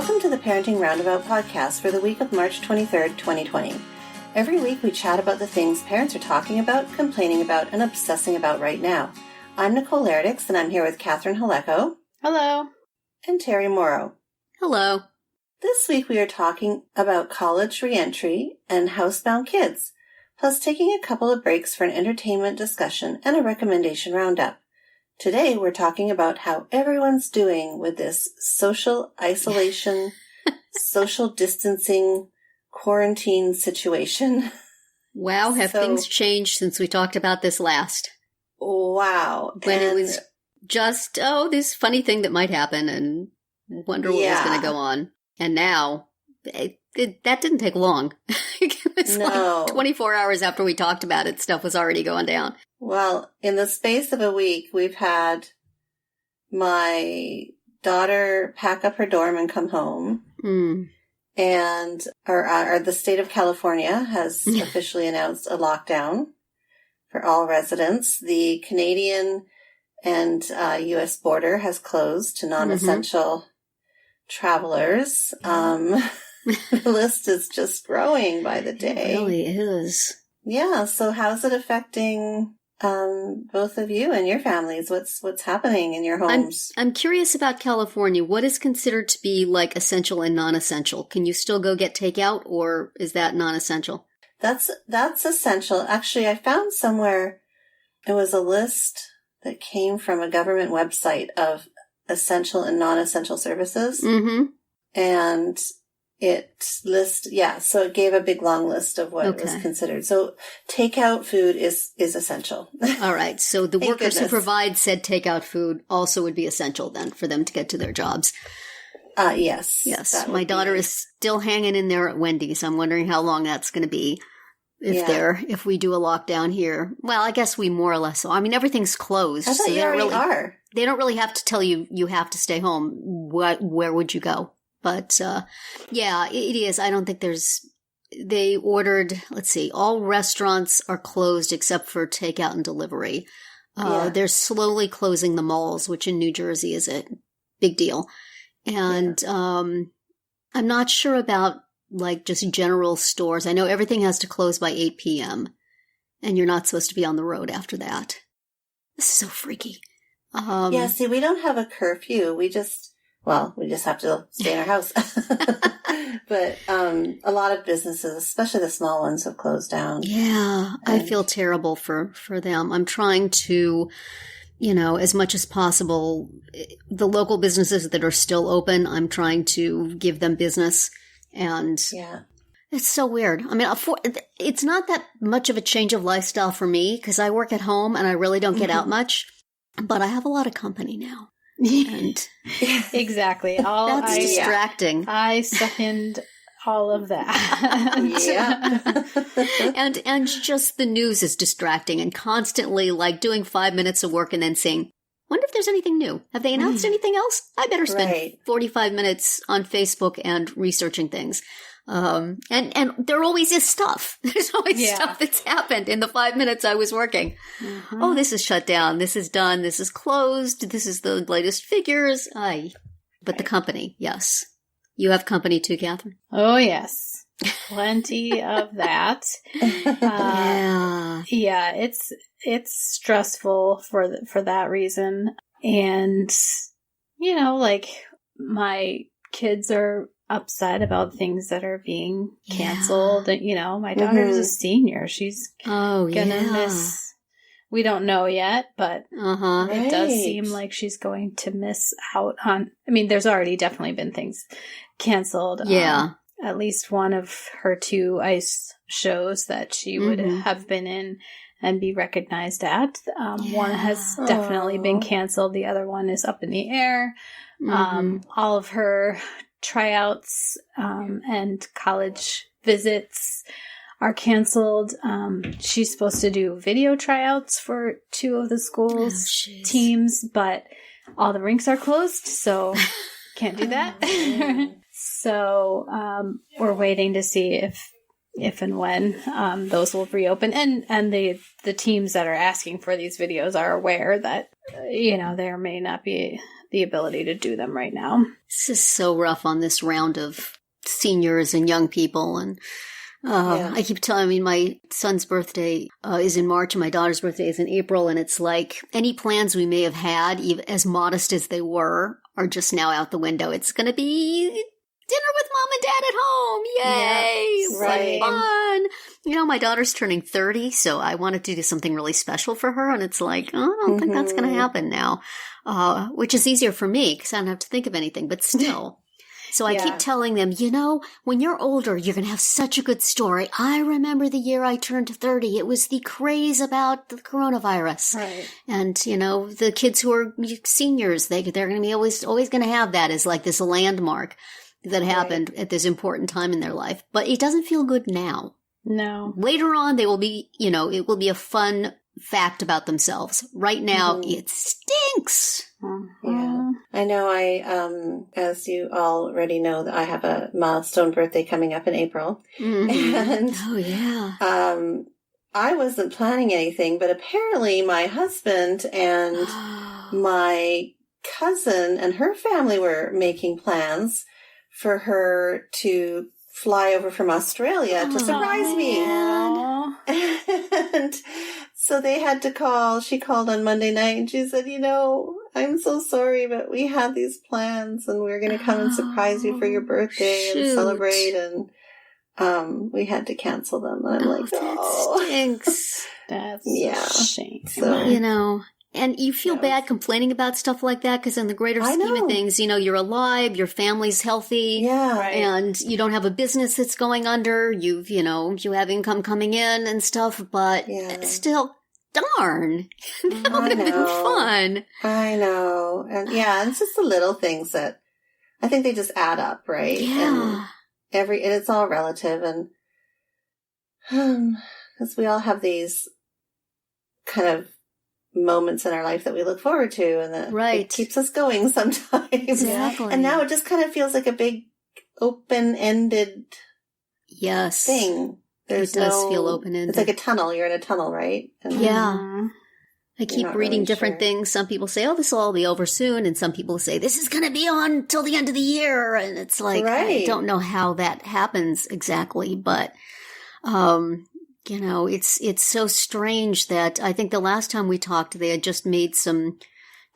Welcome to the Parenting Roundabout podcast for the week of March 23rd, 2020. Every week we chat about the things parents are talking about, complaining about, and obsessing about right now. I'm Nicole Lardix, and I'm here with Catherine Haleko. Hello. And Terry Morrow. Hello. This week we are talking about college reentry and housebound kids, plus taking a couple of breaks for an entertainment discussion and a recommendation roundup. Today we're talking about how everyone's doing with this social isolation, social distancing, quarantine situation. Wow, have things changed since we talked about this last? Wow. When it was just, this funny thing that might happen and wonder what was going to go on. And now, that didn't take long. It was like 24 hours after we talked about it, stuff was already going down. Well, in the space of a week, we've had my daughter pack up her dorm and come home. And the state of California has officially announced a lockdown for all residents. The Canadian and U.S. border has closed to non-essential travelers. The list is just growing by the day. It really is. Yeah, so how's it affecting both of you and your families? What's happening in your homes? I'm curious about California. What is considered to be like essential and non-essential? Can you still go get takeout, or is that non-essential? That's essential. Actually, I found somewhere it was a list that came from a government website of essential and non-essential services. Mm-hmm. And it so it gave a big long list of what was considered. So takeout food is essential. All right. So the workers who provide said takeout food also would be essential then for them to get to their jobs. Yes. Yes. My daughter is still hanging in there at Wendy's. I'm wondering how long that's going to be if we do a lockdown here. Well, I guess we more or less. I mean, everything's closed. I thought so you already are. They don't really have to tell you have to stay home. Where would you go? But, it is. I don't think they ordered, all restaurants are closed except for takeout and delivery. They're slowly closing the malls, which in New Jersey is a big deal. And, I'm not sure about just general stores. I know everything has to close by 8 p.m. and you're not supposed to be on the road after that. This is so freaky. See, we don't have a curfew. We just have to stay in our house. But a lot of businesses, especially the small ones, have closed down. Yeah, I feel terrible for them. I'm trying to, as much as possible, the local businesses that are still open, I'm trying to give them business. And it's so weird. I mean, it's not that much of a change of lifestyle for me because I work at home and I really don't get out much. But I have a lot of company now. And exactly. That's distracting. I second all of that. And just the news is distracting and constantly doing 5 minutes of work and then saying, wonder if there's anything new. Have they announced anything else? I better spend 45 minutes on Facebook and researching things. And there always is stuff. There's always stuff that's happened in the 5 minutes I was working. Mm-hmm. Oh, this is shut down. This is done. This is closed. This is the latest figures. But the company, yes. You have company too, Catherine? Oh, yes. Plenty of that. It's stressful for that reason. And, my kids are upset about things that are being canceled. My daughter's a senior. She's gonna miss. We don't know yet, but it does seem like she's going to miss out on. I mean, there's already definitely been things canceled. Yeah, at least one of her 2 ice shows that she would have been in and be recognized at. One has definitely been canceled. The other one is up in the air. All of her tryouts and college visits are canceled. She's supposed to do video tryouts for 2 of the school's teams, but all the rinks are closed, so can't do that. So we're waiting to see if if and when those will reopen. And the teams that are asking for these videos are aware that, there may not be the ability to do them right now. This is so rough on this round of seniors and young people. And I keep telling, my son's birthday is in March and my daughter's birthday is in April. And it's like any plans we may have had, even as modest as they were, are just now out the window. It's going to be dinner with mom and dad at home. Yay! Yep, right. Fun. My daughter's turning 30, so I wanted to do something really special for her. And it's like, I don't think that's going to happen now, which is easier for me because I don't have to think of anything, but still. So I keep telling them, when you're older, you're going to have such a good story. I remember the year I turned 30. It was the craze about the coronavirus. Right. And, the kids who are seniors, they're going to be always going to have that as like this landmark that happened at this important time in their life. But it doesn't feel good now. No. Later on, they will be, it will be a fun fact about themselves. Right now, it stinks. Yeah. I know as you already know, that I have a milestone birthday coming up in April. And I wasn't planning anything, but apparently my husband and my cousin and her family were making plans for her to fly over from Australia to surprise me. And so they had to call. She called on Monday night and she said, I'm so sorry, but we had these plans and we were going to come and surprise you for your birthday and celebrate. And we had to cancel them. And I'm like, that stinks. That's a shame. So, and you feel bad complaining about stuff like that because in the greater scheme of things, you're alive, your family's healthy, and you don't have a business that's going under. You have income coming in and stuff, but still, darn, that would have been fun. I know, and it's just the little things that I think they just add up, right? Yeah, and it's all relative, and because we all have these kind of moments in our life that we look forward to and that it keeps us going sometimes. Exactly. And now it just kind of feels like a big open-ended thing. It does feel open-ended. It's like a tunnel. You're in a tunnel, right? And I keep reading different things. Some people say, this will all be over soon. And some people say, this is going to be on till the end of the year. And it's like, I don't know how that happens exactly, but it's so strange that I think the last time we talked, they had just made some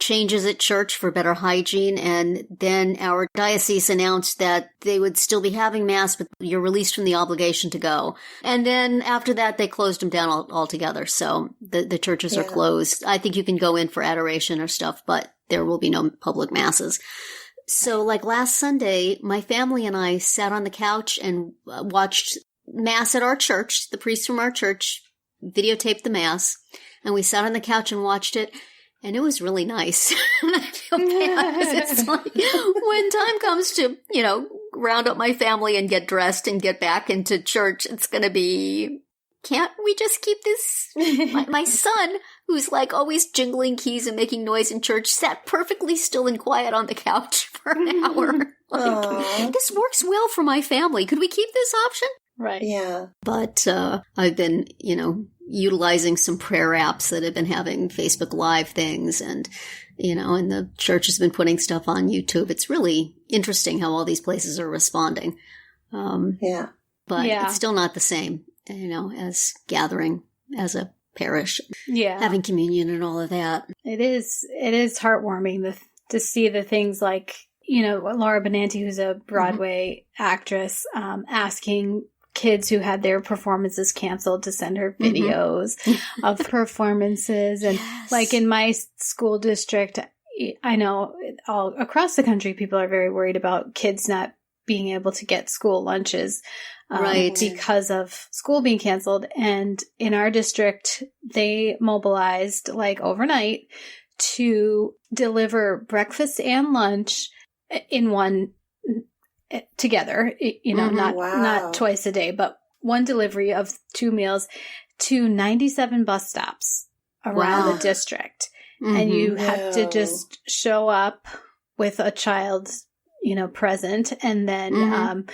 changes at church for better hygiene. And then our diocese announced that they would still be having mass, but you're released from the obligation to go. And then after that, they closed them down altogether. So the churches are closed. I think you can go in for adoration or stuff, but there will be no public masses. So like last Sunday, my family and I sat on the couch and watched Mass at our church. The priest from our church videotaped the Mass, and we sat on the couch and watched it, and it was really nice. And I feel bad because it's like when time comes to, round up my family and get dressed and get back into church, it's going to be, can't we just keep this? My son, who's like always jingling keys and making noise in church, sat perfectly still and quiet on the couch for an hour. This works well for my family. Could we keep this option? Right. Yeah. But I've been, utilizing some prayer apps that have been having Facebook Live things and, and the church has been putting stuff on YouTube. It's really interesting how all these places are responding. But it's still not the same, as gathering as a parish. Yeah. Having communion and all of that. It is heartwarming to see the things like, Laura Benanti, who's a Broadway actress, asking kids who had their performances canceled to send her videos of performances. And like in my school district, I know all across the country, people are very worried about kids not being able to get school lunches because of school being canceled. And in our district, they mobilized like overnight to deliver breakfast and lunch in one together, not twice a day, but one delivery of 2 meals to 97 bus stops around the district. And you have to just show up with a child, present. And then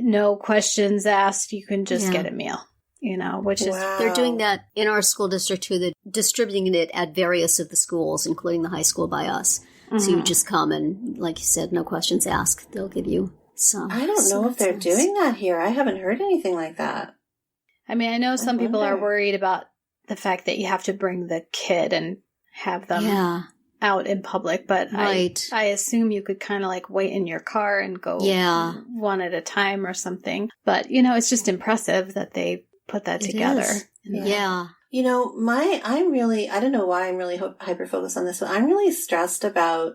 no questions asked. You can just get a meal, which is... They're doing that in our school district too. They're distributing it at various of the schools, including the high school by us. Mm-hmm. So you just come and, like you said, no questions asked. They'll give you some. I don't know if they're doing that here. I haven't heard anything like that. I mean, I know some people are worried about the fact that you have to bring the kid and have them out in public, but I assume you could kind of like wait in your car and go one at a time or something. But, it's just impressive that they put that together. Yeah. I don't know why I'm really hyper-focused on this, but I'm really stressed about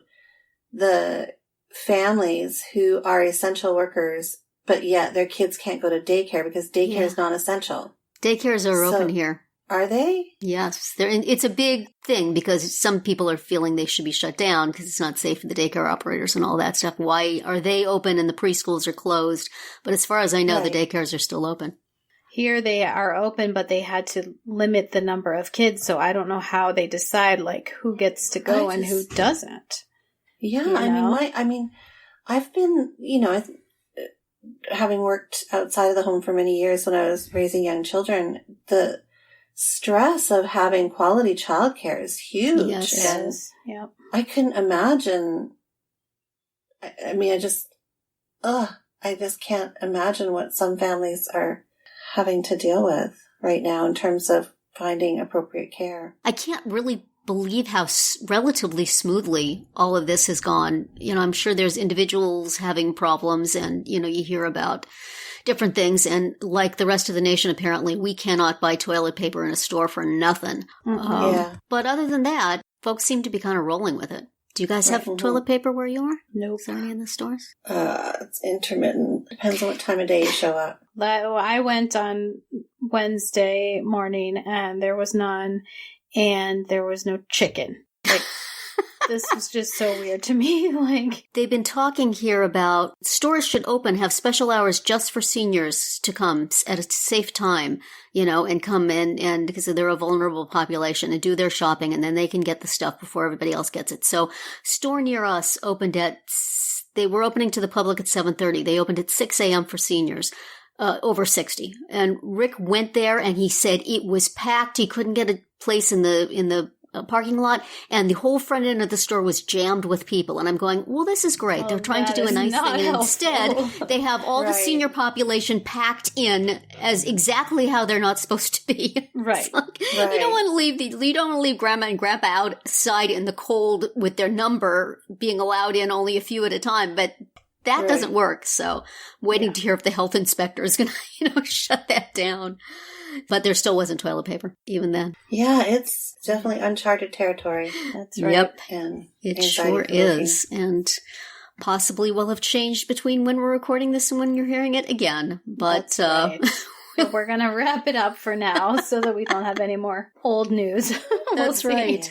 the families who are essential workers, but yet their kids can't go to daycare because daycare is non-essential. Daycares are open here. Are they? Yes. It's a big thing because some people are feeling they should be shut down because it's not safe for the daycare operators and all that stuff. Why are they open and the preschools are closed? But as far as I know, the daycares are still open. Here they are open, but they had to limit the number of kids, so I don't know how they decide, like, who gets to go and who doesn't. Yeah, I've been, having worked outside of the home for many years when I was raising young children, the stress of having quality childcare is huge. Yes, it is. Yep. I couldn't imagine. I just can't imagine what some families are having to deal with right now in terms of finding appropriate care. I can't really believe how relatively smoothly all of this has gone. I'm sure there's individuals having problems and, you hear about different things. And like the rest of the nation, apparently, we cannot buy toilet paper in a store for nothing. But other than that, folks seem to be kind of rolling with it. Do you guys have toilet paper where you are? Nope. Is there any in the stores? It's intermittent. Depends on what time of day you show up. I went on Wednesday morning and there was none, and there was no chicken. Like, this was just so weird to me. Like, they've been talking here about stores should have special hours just for seniors to come at a safe time, and come in and because they're a vulnerable population and do their shopping, and then they can get the stuff before everybody else gets it. So, store near us they were opening to the public at 7:30. They opened at 6 a.m. for seniors. Over 60. And Rick went there and he said it was packed. He couldn't get a place in the parking lot, and the whole front end of the store was jammed with people. And I'm going, well, this is great. They're trying to do a nice thing. And instead, they have all the senior population packed in as exactly how they're not supposed to be. Right. You don't want to leave grandma and grandpa outside in the cold with their number being allowed in only a few at a time. But that doesn't work. So waiting to hear if the health inspector is going to, shut that down. But there still wasn't toilet paper even then. Yeah, it's definitely uncharted territory. That's right. Yep. And it sure is. And possibly will have changed between when we're recording this and when you're hearing it again. But we're going to wrap it up for now so that we don't have any more old news. That's right.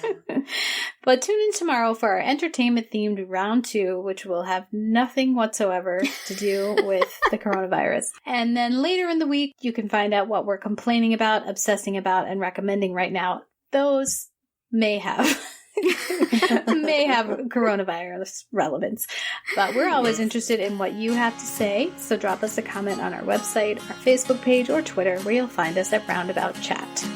But tune in tomorrow for our entertainment-themed round 2, which will have nothing whatsoever to do with the coronavirus. And then later in the week, you can find out what we're complaining about, obsessing about, and recommending right now. Those may have coronavirus relevance. But we're always interested in what you have to say, so drop us a comment on our website, our Facebook page, or Twitter, where you'll find us at Roundabout Chat.